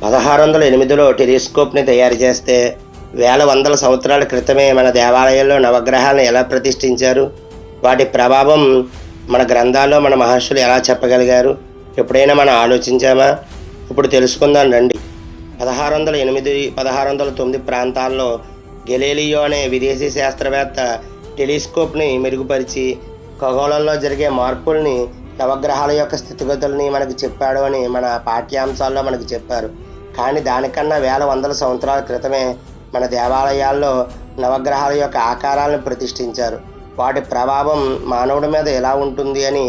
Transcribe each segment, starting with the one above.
1608లో టెలిస్కోప్ని తయారు చేస్తే వేల వందల సంవత్సరాల క్రితమే మన దేవాలయాల్లో నవగ్రహాలను ఎలా ప్రతిష్ఠించారు, వాటి ప్రభావం మన గ్రంథాల్లో మన మహర్షులు ఎలా చెప్పగలిగారు ఎప్పుడైనా మనం ఆలోచించామా? ఇప్పుడు తెలుసుకుందాం రండి. 1608 1609 ప్రాంతాల్లో గెలీలియో అనే విదేశీ శాస్త్రవేత్త టెలిస్కోప్ని మెరుగుపరిచి ఖగోళంలో జరిగే మార్పుల్ని, నవగ్రహాల యొక్క స్థితిగతుల్ని మనకు చెప్పాడు అని మన పాఠ్యాంశాల్లో మనకు చెప్పారు. కానీ దానికన్నా వేల వందల సంవత్సరాల క్రితమే మన దేవాలయాల్లో నవగ్రహాల యొక్క ఆకారాలను ప్రతిష్ఠించారు. వాటి ప్రభావం మానవుడి మీద ఎలా ఉంటుంది అని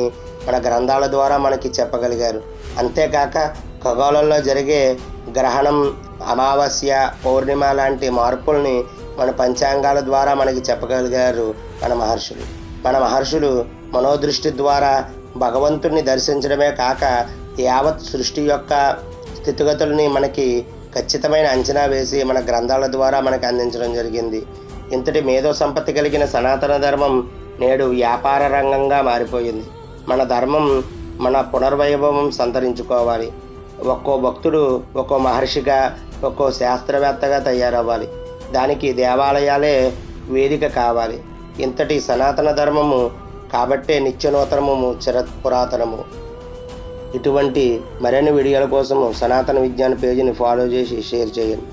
మన గ్రంథాల ద్వారా మనకి చెప్పగలిగారు. అంతేకాక ఖగోళంలో జరిగే గ్రహణం, అమావాస్య, పౌర్ణిమ లాంటి మార్పుల్ని మన పంచాంగాల ద్వారా మనకి చెప్పగలిగారు మన మహర్షులు మనోదృష్టి ద్వారా భగవంతుడిని దర్శించడమే కాక యావత్ సృష్టి యొక్క స్థితిగతుల్ని మనకి ఖచ్చితమైన అంచనా వేసి మన గ్రంథాల ద్వారా మనకి అందించడం జరిగింది. ఇంతటి మేధో సంపత్తి కలిగిన సనాతన ధర్మం నేడు వ్యాపార రంగంగా మారిపోయింది. మన ధర్మం మన పునర్వైభవం సంతరించుకోవాలి. ఒక్కో భక్తుడు ఒక్కో మహర్షిగా, ఒక్కో శాస్త్రవేత్తగా తయారవ్వాలి. దానికి దేవాలయాలే వేదిక కావాలి. ఇంతటి సనాతన ధర్మము కాబట్టే నిత్యనూతనము, చిరపురాతనము. ఇటువంటి మరిన్ని వీడియోల కోసము సనాతన విజ్ఞాన పేజీని ఫాలో చేసి షేర్ చేయండి.